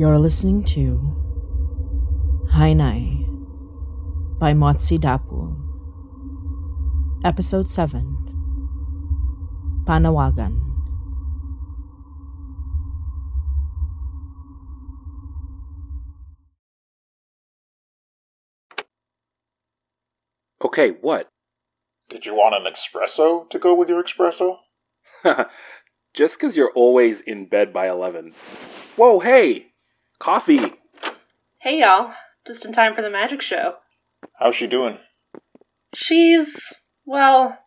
You're listening to Hainai by Motsi Dapul. Episode 7, Panawagan. Okay, what? Did you want an espresso to go with your espresso? Just 'cause you're always in bed by 11. Whoa, hey! Coffee! Hey y'all, just in time for the magic show. How's she doing? She's, well,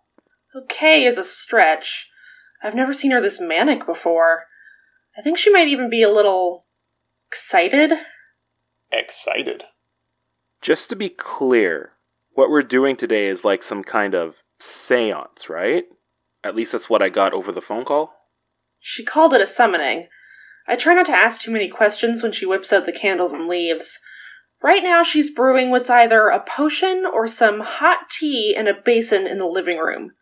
okay is a stretch. I've never seen her this manic before. I think she might even be a little excited. Excited? Just to be clear, what we're doing today is like some kind of seance, right? At least that's what I got over the phone call. She called it a summoning. I try not to ask too many questions when she whips out the candles and leaves. Right now she's brewing what's either a potion or some hot tea in a basin in the living room.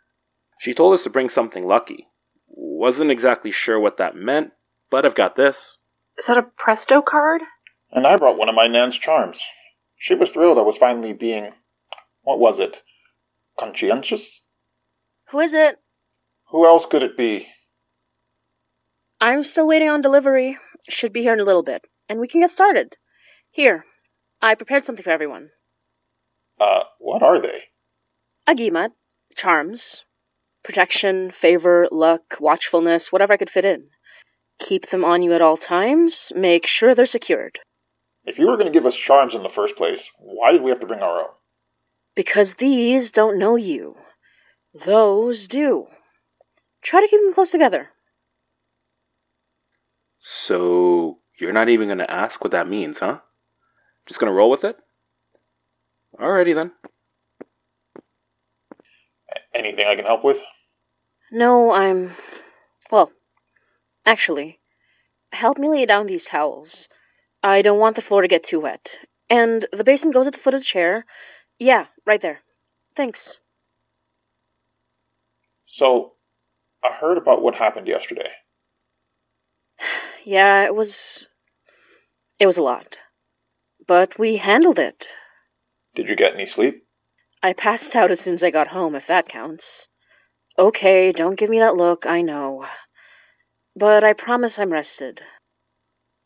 She told us to bring something lucky. Wasn't exactly sure what that meant, but I've got this. Is that a presto card? And I brought one of my Nan's charms. She was thrilled I was finally being, what was it, conscientious? Who is it? Who else could it be? I'm still waiting on delivery. Should be here in a little bit. And we can get started. Here, I prepared something for everyone. What are they? Agimat, charms, protection, favor, luck, watchfulness, whatever I could fit in. Keep them on you at all times. Make sure they're secured. If you were going to give us charms in the first place, why did we have to bring our own? Because these don't know you. Those do. Try to keep them close together. So, you're not even gonna ask what that means, huh? Just gonna roll with it? Alrighty then. Anything I can help with? No, actually, help me lay down these towels. I don't want the floor to get too wet. And the basin goes at the foot of the chair. Yeah, right there. Thanks. So, I heard about what happened yesterday. Yeah, it was a lot. But we handled it. Did you get any sleep? I passed out as soon as I got home, if that counts. Okay, don't give me that look, I know. But I promise I'm rested.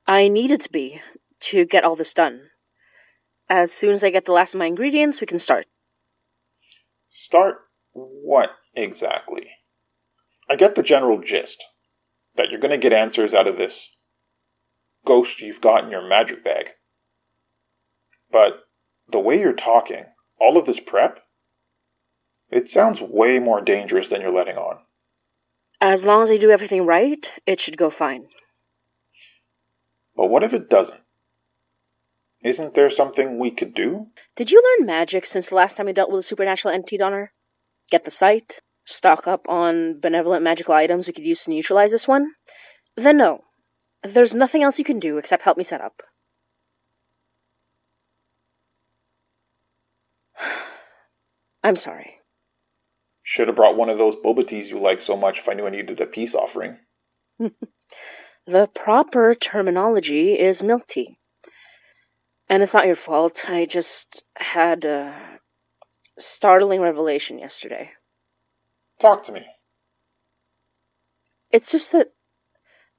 I needed to be, to get all this done. As soon as I get the last of my ingredients, we can start. Start what exactly? I get the general gist. That you're going to get answers out of this ghost you've got in your magic bag. But the way you're talking, all of this prep, it sounds way more dangerous than you're letting on. As long as I do everything right, it should go fine. But what if it doesn't? Isn't there something we could do? Did you learn magic since the last time you dealt with a supernatural entity, Donner? Get the sight? Stock up on benevolent magical items we could use to neutralize this one? Then no. There's nothing else you can do except help me set up. I'm sorry. Should have brought one of those boba teas you like so much if I knew I needed a peace offering. The proper terminology is milk tea. And it's not your fault. I just had a startling revelation yesterday. Talk to me. It's just that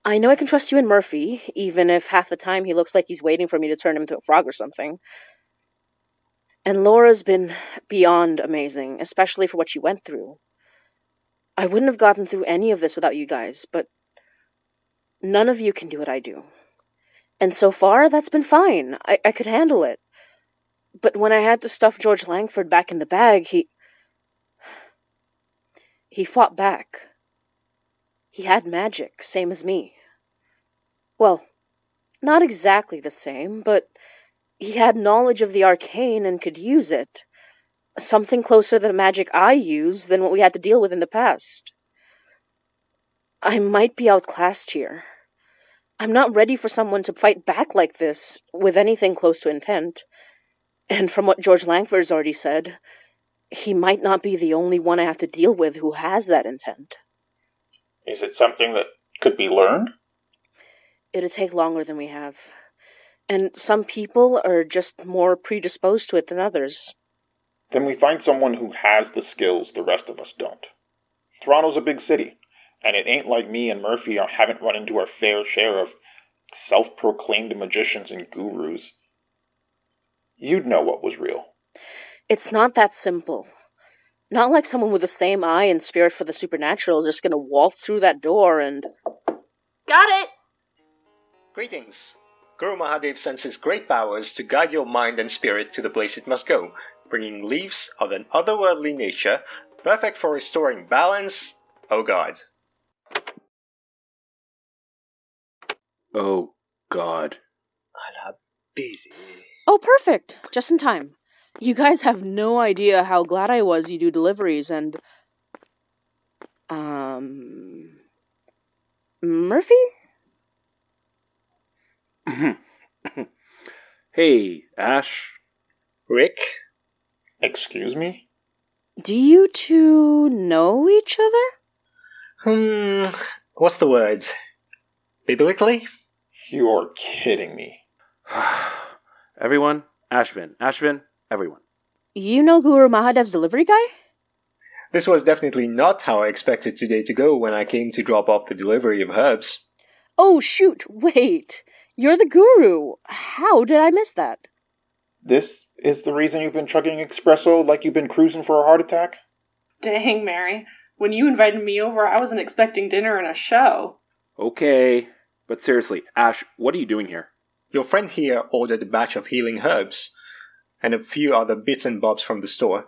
I know I can trust you and Murphy, even if half the time he looks like he's waiting for me to turn him into a frog or something. And Laura's been beyond amazing, especially for what she went through. I wouldn't have gotten through any of this without you guys, but none of you can do what I do. And so far, that's been fine. I could handle it. But when I had to stuff George Langford back in the bag, he fought back. He had magic, same as me. Well, not exactly the same, but he had knowledge of the arcane and could use it. Something closer to the magic I use than what we had to deal with in the past. I might be outclassed here. I'm not ready for someone to fight back like this with anything close to intent. And from what George Langford's already said, he might not be the only one I have to deal with who has that intent. Is it something that could be learned? It'd take longer than we have. And some people are just more predisposed to it than others. Then we find someone who has the skills the rest of us don't. Toronto's a big city, and it ain't like me and Murphy haven't run into our fair share of self-proclaimed magicians and gurus. You'd know what was real. It's not that simple. Not like someone with the same eye and spirit for the supernatural is just gonna waltz through that door and... Got it! Greetings. Guru Mahadev sends his great powers to guide your mind and spirit to the place it must go, bringing leaves of an otherworldly nature, perfect for restoring balance. Oh God. Oh, God. I'm busy. Oh, perfect! Just in time. You guys have no idea how glad I was you do deliveries and... Murphy? Hey, Ash. Rick? Excuse me? Do you two know each other? What's the word? Biblically? You're kidding me. Everyone, Ashvin, everyone. You know Guru Mahadev's delivery guy? This was definitely not how I expected today to go when I came to drop off the delivery of herbs. Oh, shoot, wait. You're the guru. How did I miss that? This is the reason you've been chugging espresso like you've been cruising for a heart attack? Dang, Mary. When you invited me over, I wasn't expecting dinner and a show. Okay, but seriously, Ash, what are you doing here? Your friend here ordered a batch of healing herbs, and a few other bits and bobs from the store,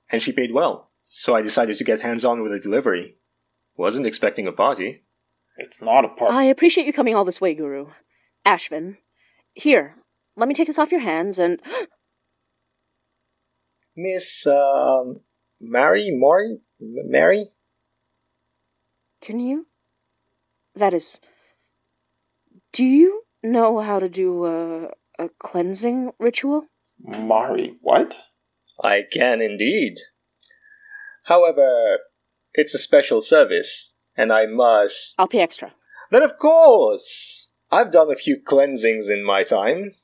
and she paid well, so I decided to get hands-on with the delivery. Wasn't expecting a party. It's not a party. I appreciate you coming all this way, Guru. Ashvin. Here, let me take this off your hands and... Miss, Mary? Can you? That is... Do you know how to do a cleansing ritual? Mari, what? I can indeed. However, it's a special service, and I must... I'll pay extra. Then of course! I've done a few cleansings in my time.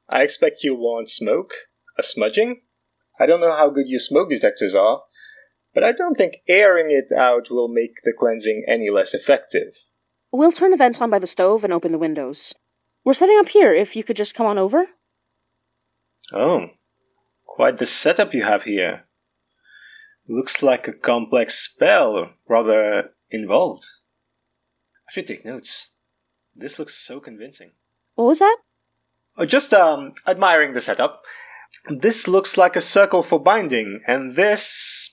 I expect you'll want smoke, a smudging. I don't know how good your smoke detectors are, but I don't think airing it out will make the cleansing any less effective. We'll turn the vents on by the stove and open the windows. We're setting up here, if you could just come on over. Oh, quite the setup you have here. Looks like a complex spell, rather involved. I should take notes. This looks so convincing. What was that? Oh, just admiring the setup. This looks like a circle for binding, and this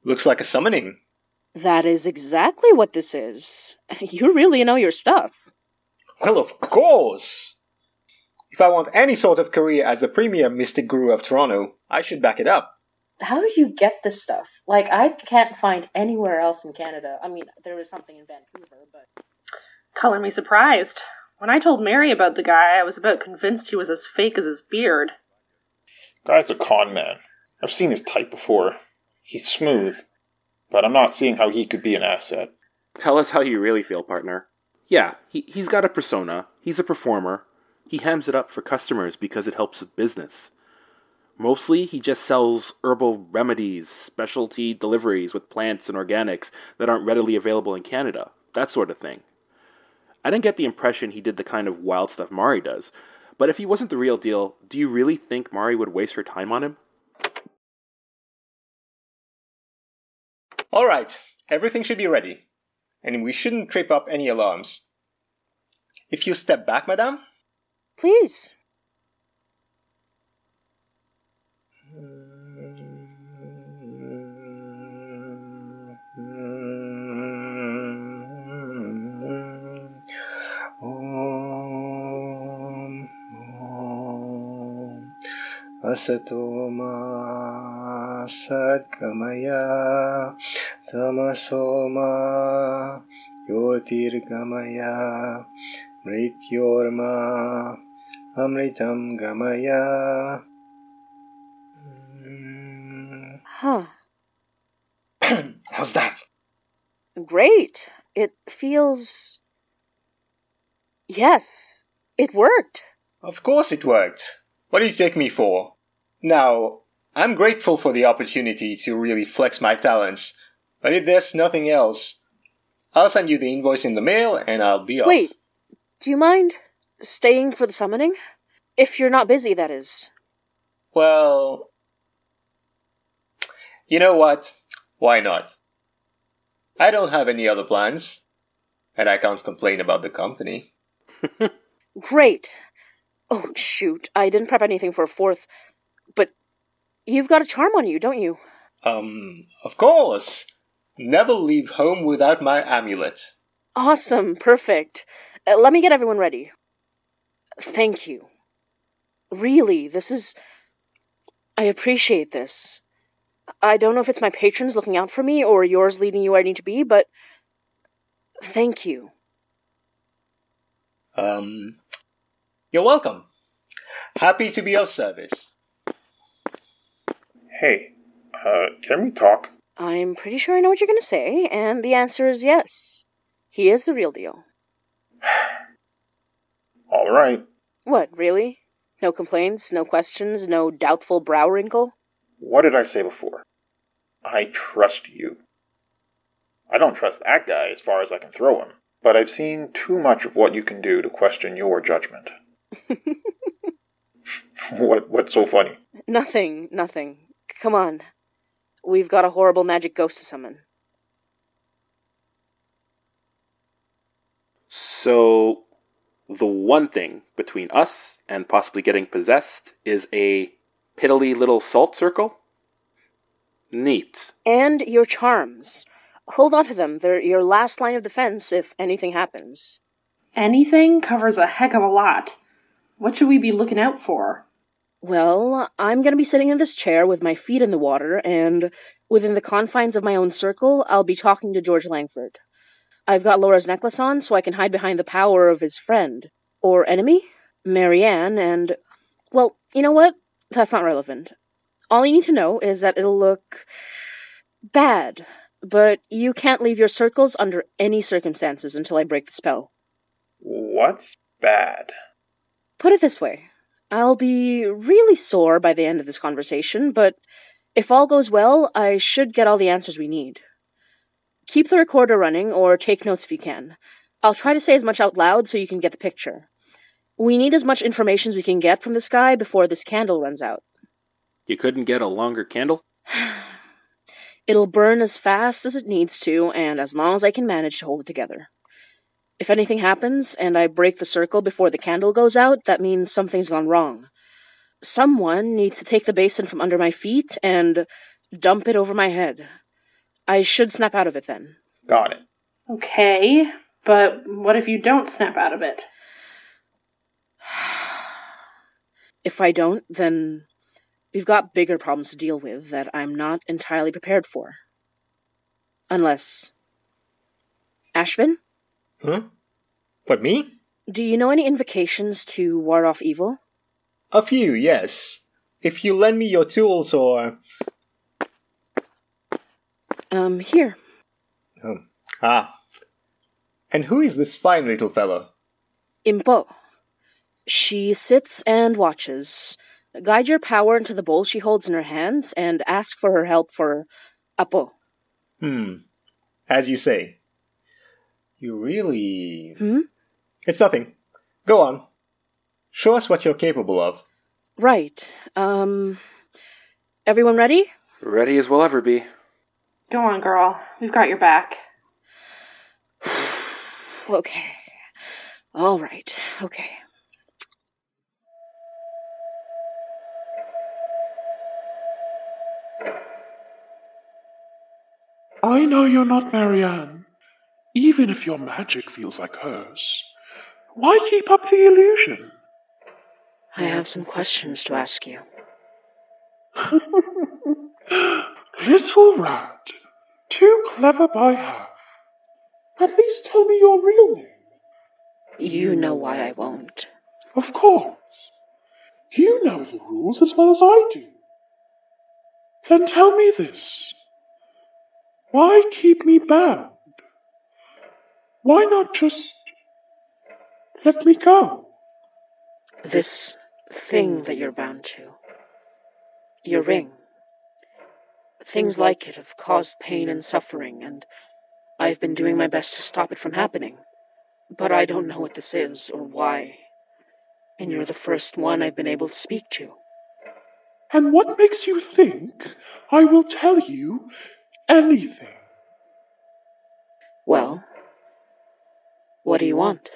looks like a summoning. That is exactly what this is. You really know your stuff. Well, of course! If I want any sort of career as the premier mystic guru of Toronto, I should back it up. How do you get this stuff? Like, I can't find anywhere else in Canada. I mean, there was something in Vancouver, but... Color me surprised. When I told Mary about the guy, I was about convinced he was as fake as his beard. Guy's a con man. I've seen his type before. He's smooth, but I'm not seeing how he could be an asset. Tell us how you really feel, partner. Yeah, he's got a persona. He's a performer. He hams it up for customers because it helps with business. Mostly, he just sells herbal remedies, specialty deliveries with plants and organics that aren't readily available in Canada. That sort of thing. I didn't get the impression he did the kind of wild stuff Mari does. But if he wasn't the real deal, do you really think Mari would waste her time on him? Alright, everything should be ready. And we shouldn't trip up any alarms. If you step back, madame. Please. Asatoma sadgamaya tamasoma yotirgamaya mrityorma amritam gamaya. Huh. How's that? Great. It feels... Yes, it worked. Of course it worked. What do you take me for? Now, I'm grateful for the opportunity to really flex my talents, but if there's nothing else, I'll send you the invoice in the mail and I'll be off. Wait, do you mind staying for the summoning? If you're not busy, that is. Well, you know what? Why not? I don't have any other plans, and I can't complain about the company. Great. Oh, shoot, I didn't prep anything for a fourth, but you've got a charm on you, don't you? Of course. Never leave home without my amulet. Awesome, perfect. Let me get everyone ready. Thank you. Really, I appreciate this. I don't know if it's my patrons looking out for me or yours leading you where I need to be, but thank you. You're welcome. Happy to be of service. Hey, can we talk? I'm pretty sure I know what you're going to say, and the answer is yes. He is the real deal. All right. What, really? No complaints, no questions, no doubtful brow wrinkle? What did I say before? I trust you. I don't trust that guy as far as I can throw him, but I've seen too much of what you can do to question your judgment. What's so funny? Nothing. Come on. We've got a horrible magic ghost to summon. So, the one thing between us and possibly getting possessed is a piddly little salt circle? Neat. And your charms. Hold on to them. They're your last line of defense if anything happens. Anything covers a heck of a lot. What should we be looking out for? Well, I'm going to be sitting in this chair with my feet in the water, and within the confines of my own circle, I'll be talking to George Langford. I've got Laura's necklace on, so I can hide behind the power of his friend. Or enemy? Marianne, and... Well, you know what? That's not relevant. All you need to know is that it'll look... bad. But you can't leave your circles under any circumstances until I break the spell. What's bad? Put it this way. I'll be really sore by the end of this conversation, but if all goes well, I should get all the answers we need. Keep the recorder running, or take notes if you can. I'll try to say as much out loud so you can get the picture. We need as much information as we can get from this guy before this candle runs out. You couldn't get a longer candle? It'll burn as fast as it needs to, and as long as I can manage to hold it together. If anything happens, and I break the circle before the candle goes out, that means something's gone wrong. Someone needs to take the basin from under my feet and dump it over my head. I should snap out of it then. Got it. Okay, but what if you don't snap out of it? If I don't, then we've got bigger problems to deal with that I'm not entirely prepared for. Unless... Ashvin? Huh? What, me? Do you know any invocations to ward off evil? A few, yes. If you lend me your tools or... Here. And who is this fine little fellow? Impo. She sits and watches. Guide your power into the bowl she holds in her hands and ask for her help for Apo. As you say. You really... Hmm? It's nothing. Go on. Show us what you're capable of. Right. Everyone ready? Ready as we'll ever be. Go on, girl. We've got your back. Okay. All right. Okay. I know you're not Marianne, even if your magic feels like hers. Why keep up the illusion? I have some questions to ask you. Little rat, too clever by half. At least tell me your real name. You know why I won't. Of course. You know the rules as well as I do. Then tell me this. Why keep me bound? Why not just Let me go. This thing that you're bound to. Your ring. Things like it have caused pain and suffering, and I've been doing my best to stop it from happening. But I don't know what this is, or why. And you're the first one I've been able to speak to. And what makes you think I will tell you anything? Well, what do you want?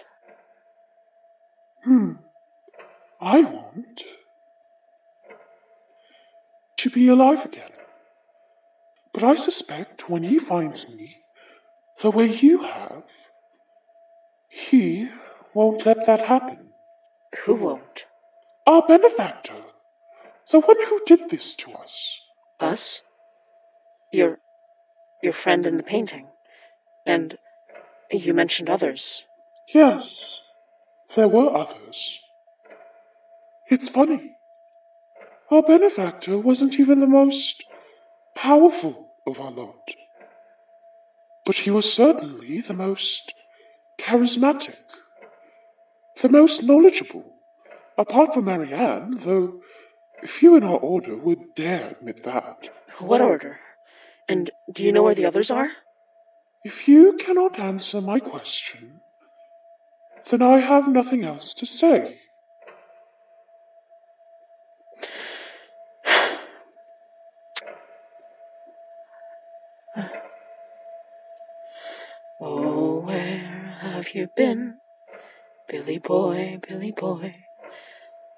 I want to be alive again. But I suspect when he finds me, the way you have, he won't let that happen. Who won't? Our benefactor, the one who did this to us. Us? Your friend in the painting. And you mentioned others. Yes, there were others. It's funny. Our benefactor wasn't even the most powerful of our lot. But he was certainly the most charismatic, the most knowledgeable, apart from Marianne, though few in our order would dare admit that. What order? And do you know where the others are? If you cannot answer my question, then I have nothing else to say. Oh, where have you been, Billy boy, Billy boy?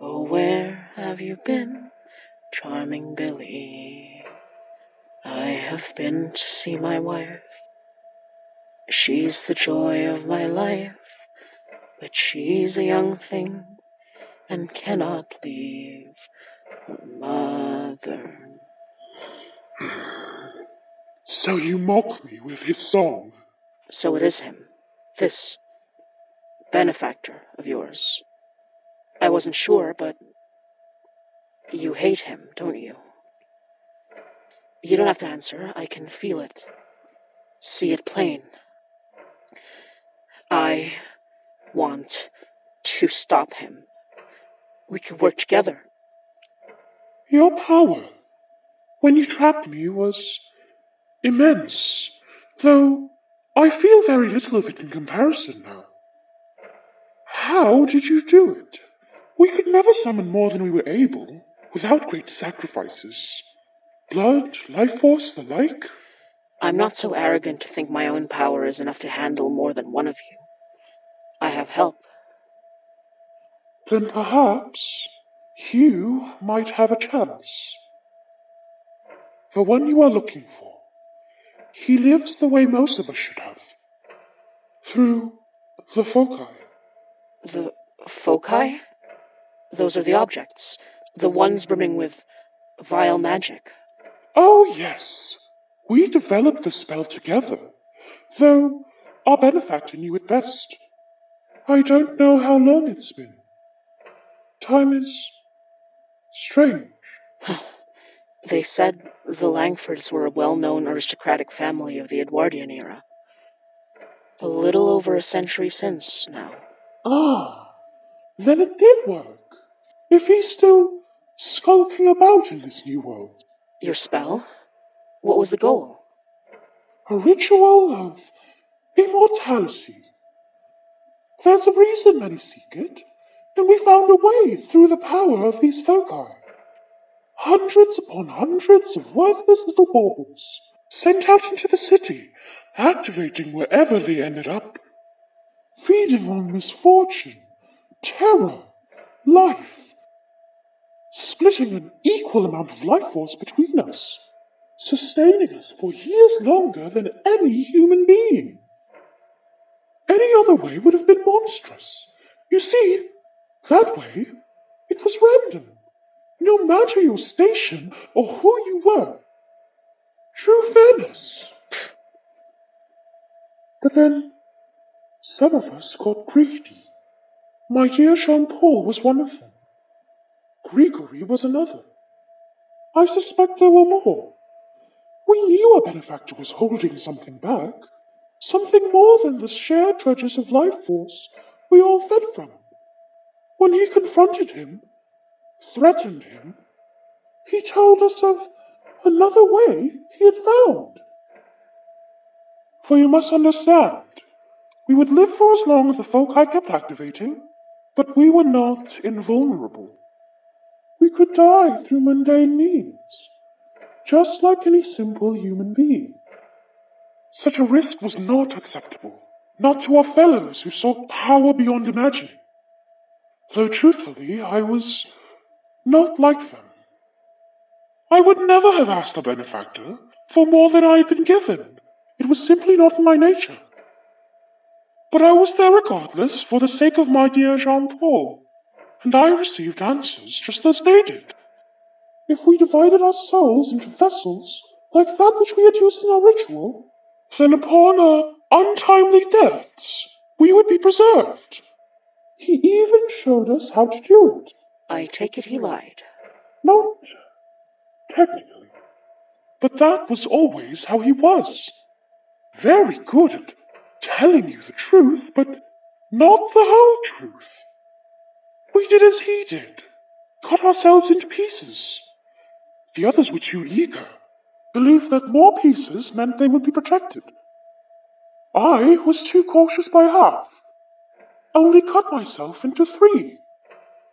Oh, where have you been, charming Billy? I have been to see my wife. She's the joy of my life, but she's a young thing and cannot leave her mother. So you mock me with his song? So it is him, this benefactor of yours. I wasn't sure, but you hate him, don't you? You don't have to answer. I can feel it. See it plain. I want to stop him. We could work together. Your power, when you trapped me, was immense, though I feel very little of it in comparison now. How did you do it? We could never summon more than we were able, without great sacrifices. Blood, life force, the like. I'm not so arrogant to think my own power is enough to handle more than one of you. I have help. Then perhaps you might have a chance. The one you are looking for. He lives the way most of us should have. Through the foci. The foci? Those are the objects. The ones brimming with vile magic. Oh, yes. We developed the spell together, though our benefactor knew it best. I don't know how long it's been. Time is strange. They said the Langfords were a well-known aristocratic family of the Edwardian era. A little over a century since now. Ah, then it did work. If he's still skulking about in this new world. Your spell? What was the goal? A ritual of immortality. There's a reason many seek it, and we found a way through the power of these foci. Hundreds upon hundreds of worthless little baubles sent out into the city, activating wherever they ended up, feeding on misfortune, terror, life, splitting an equal amount of life force between us, sustaining us for years longer than any human being. Any other way would have been monstrous. You see, that way, it was random, no matter your station or who you were. True fairness. But then, some of us got greedy. My dear Jean-Paul was one of them. Grigory was another. I suspect there were more. We knew our benefactor was holding something back. Something more than the shared treasures of life force we all fed from. When he confronted him, threatened him, he told us of another way he had found. For you must understand, we would live for as long as the foci kept activating, but we were not invulnerable. We could die through mundane means, just like any simple human being. Such a risk was not acceptable, not to our fellows who sought power beyond imagining. Though truthfully, I was not like them. I would never have asked our benefactor for more than I had been given. It was simply not in my nature. But I was there regardless for the sake of my dear Jean-Paul, and I received answers just as they did. If we divided our souls into vessels like that which we had used in our ritual, then upon our untimely deaths we would be preserved. He even showed us how to do it. I take it he lied. Not technically, but that was always how he was. Very good at telling you the truth, but not the whole truth. We did as he did, cut ourselves into pieces. The others were too eager, believed that more pieces meant they would be protected. I was too cautious by half, only cut myself into 3.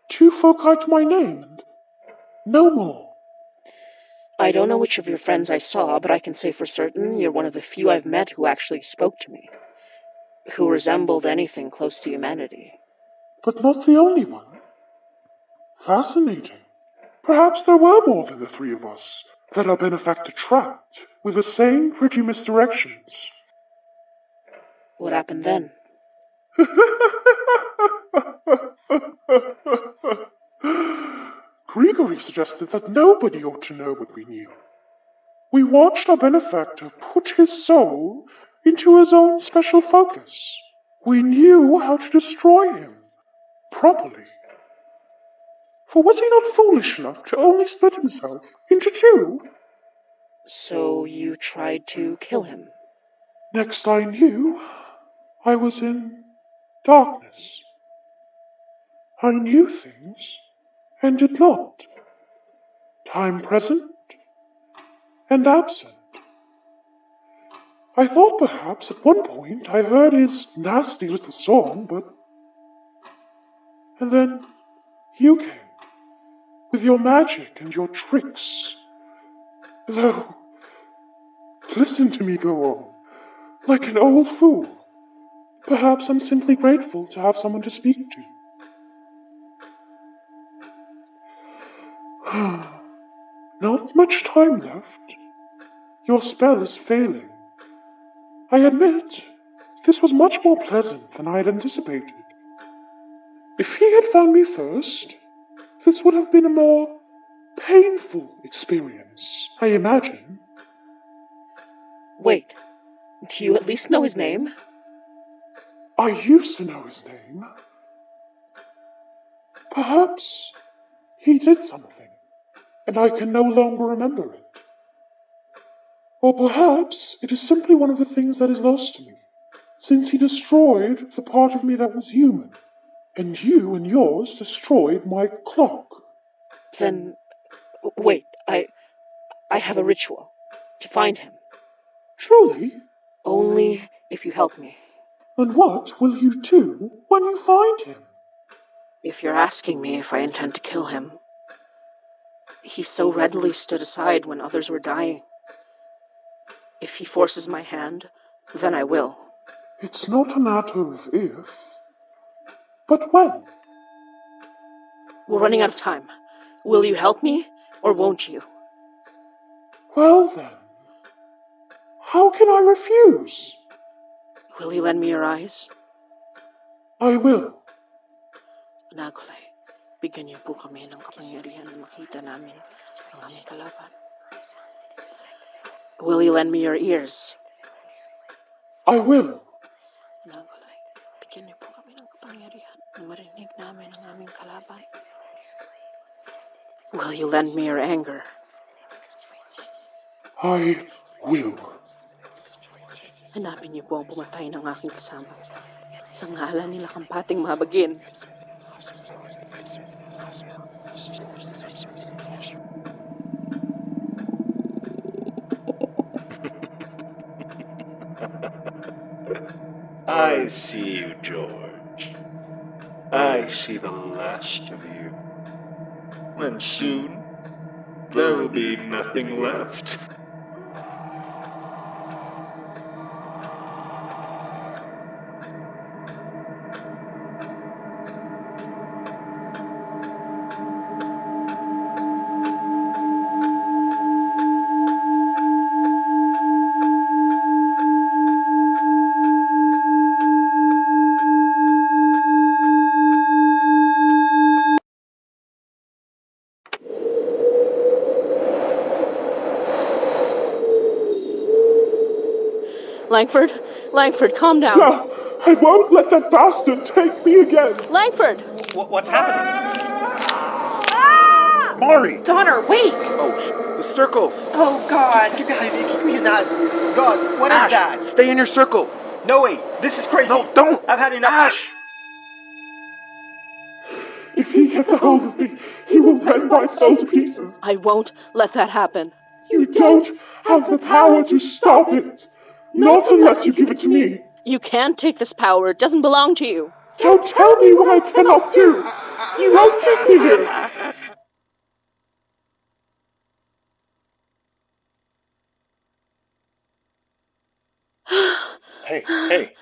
2 foci to my name, and no more. I don't know which of your friends I saw, but I can say for certain you're one of the few I've met who actually spoke to me, who resembled anything close to humanity. But not the only one. Fascinating. Perhaps there were more than the 3 of us that our benefactor trapped with the same pretty misdirections. What happened then? Gregory suggested that nobody ought to know what we knew. We watched our benefactor put his soul into his own special focus. We knew how to destroy him properly. For was he not foolish enough to only split himself into 2? So you tried to kill him? Next I knew, I was in darkness. I knew things and did not. Time present and absent. I thought perhaps at one point I heard his nasty little song, but... And then you came, with your magic and your tricks. Though, listen to me go on, like an old fool. Perhaps I'm simply grateful to have someone to speak to. Not much time left. Your spell is failing. I admit, this was much more pleasant than I had anticipated. If he had found me first, this would have been a more painful experience, I imagine. Wait, do you at least know his name? I used to know his name. Perhaps he did something, and I can no longer remember it. Or perhaps it is simply one of the things that is lost to me, since he destroyed the part of me that was human, and you and yours destroyed my clock. Then, wait, I have a ritual to find him. Truly? Only if you help me. And what will you do when you find him? If you're asking me if I intend to kill him, he so readily stood aside when others were dying. If he forces my hand, then I will. It's not a matter of if, but when. We're running out of time. Will you help me, or won't you? Well then, how can I refuse? Will you lend me your eyes? I will. Nakulay, bigyan niyo po kami ng kapangyarihan na makita namin ang aming kalaban. Will you lend me your ears? I will. Nakulay, bigyan niyo po kami ng kapangyarihan na marinig namin ang aming kalaban. Will you lend me your anger? I will. Hanapin niyo po ang pumatay ng aking kasama sa Sa ngalan nila kampating mabagin. I see you, George. I see the last of you. And soon, there will be nothing left. Langford, calm down. No, I won't let that bastard take me again. Langford! What's happening? Mari! Donner, wait! Oh, the circles! Oh, God. Get behind me, God, what Ash, is that? stay in your circle! No way, this is crazy. No, don't! I've had enough. Ash! If he gets a hold of me, he will rend my soul to pieces. I won't let that happen. You don't have the power to stop it. Not unless you give it to me. You can't take this power. It doesn't belong to you. Don't tell me what I cannot do. You won't keep me here. Hey,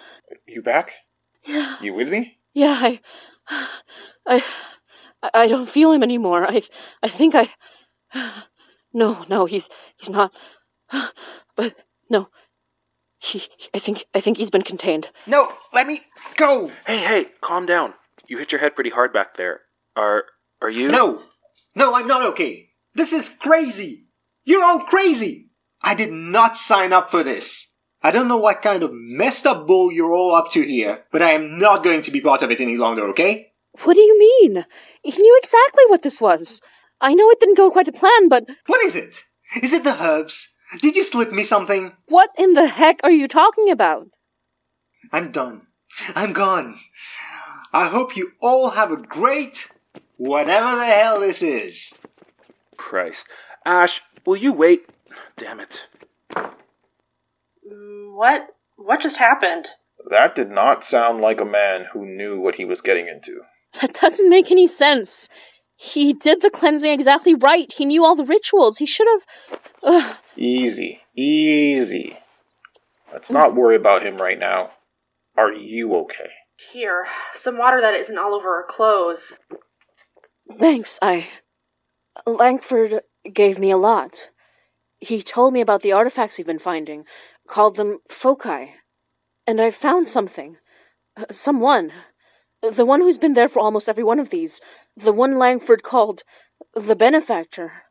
you back? Yeah. You with me? Yeah, I don't feel him anymore. I think I... No, he's not... But, no. I think he's been contained. No, let me go. Hey, calm down. You hit your head pretty hard back there. Are you? No, I'm not okay. This is crazy. You're all crazy. I did not sign up for this. I don't know what kind of messed up bull you're all up to here, but I am not going to be part of it any longer, okay? What do you mean? He knew exactly what this was. I know it didn't go quite to plan, but... What is it? Is it the herbs? Did you slip me something? What in the heck are you talking about? I'm done. I'm gone. I hope you all have a great... whatever the hell this is. Christ. Ash, will you wait? Damn it. What just happened? That did not sound like a man who knew what he was getting into. That doesn't make any sense. He did the cleansing exactly right. He knew all the rituals. He should have... Easy. Let's not worry about him right now. Are you okay? Here, some water that isn't all over our clothes. Thanks, Langford gave me a lot. He told me about the artifacts we've been finding, called them foci. And I found something. Someone. The one who's been there for almost every one of these. The one Langford called the Benefactor.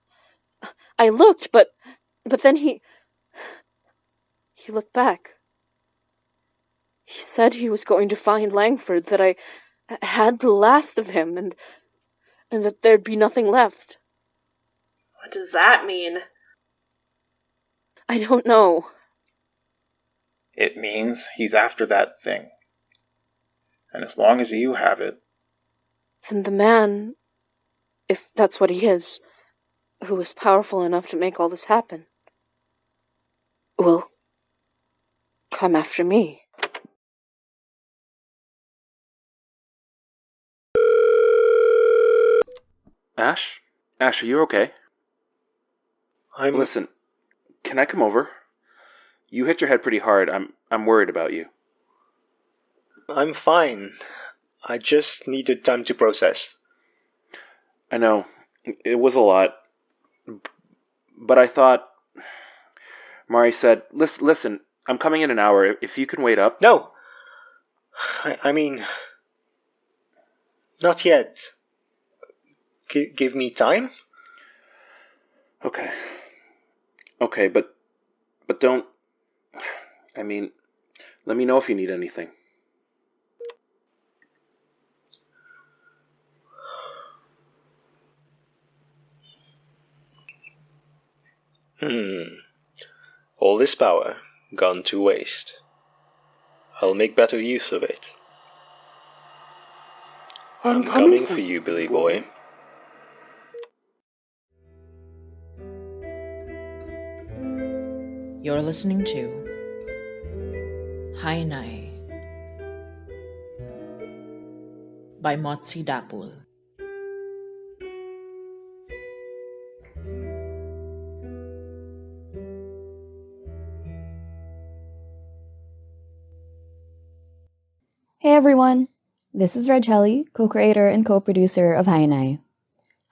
I looked, but then he looked back. He said he was going to find Langford, that I had the last of him, and that there'd be nothing left. What does that mean? I don't know. It means he's after that thing. And as long as you have it... Then the man, if that's what he is, who is powerful enough to make all this happen, will come after me. Ash? Ash, are you okay? Listen, can I come over? You hit your head pretty hard. I'm worried about you. I'm fine. I just needed time to process. I know. It was a lot. But I thought... Mari said, listen, I'm coming in an hour. If you can wait up... No! I mean... Not yet. Give me time? Okay, but don't... I mean, let me know if you need anything. All this power gone to waste. I'll make better use of it. I'm coming for you, Billy boy. You're listening to Hainai by Motsi Dapul. Hey everyone! This is Rajheli, co-creator and co-producer of Hainai.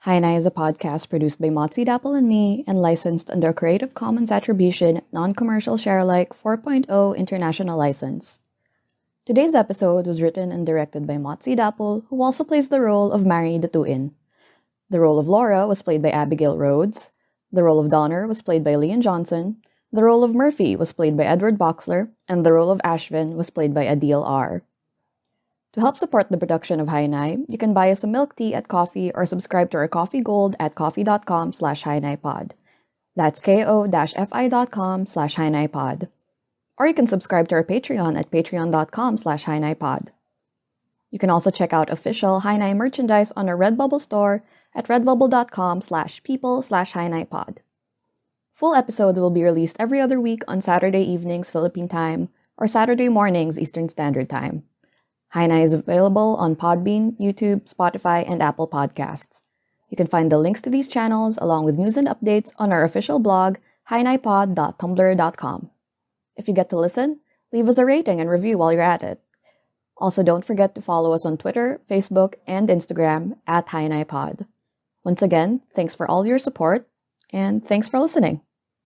Hainai is a podcast produced by Motsi Dapple and me and licensed under a Creative Commons Attribution, Non-Commercial Share-alike 4.0 International License. Today's episode was written and directed by Motsi Dapple, who also plays the role of Mary Datuin. The role of Laura was played by Abigail Rhodes. The role of Donner was played by Leon Johnson. The role of Murphy was played by Edward Boxler. And the role of Ashvin was played by Adil R. To help support the production of Hainai, you can buy us a milk tea at Coffee or subscribe to our Coffee Gold at coffee.com/HainaiPod. That's ko-fi.com/HainaiPod. Or you can subscribe to our Patreon at patreon.com/HainaiPod. You can also check out official Hainai merchandise on our Redbubble store at redbubble.com/people/HainaiPod. Full episodes will be released every other week on Saturday evenings Philippine Time or Saturday mornings Eastern Standard Time. Hainai is available on Podbean, YouTube, Spotify, and Apple Podcasts. You can find the links to these channels along with news and updates on our official blog, hainaipod.tumblr.com. If you get to listen, leave us a rating and review while you're at it. Also, don't forget to follow us on Twitter, Facebook, and Instagram at HainaiPod. Once again, thanks for all your support, and thanks for listening.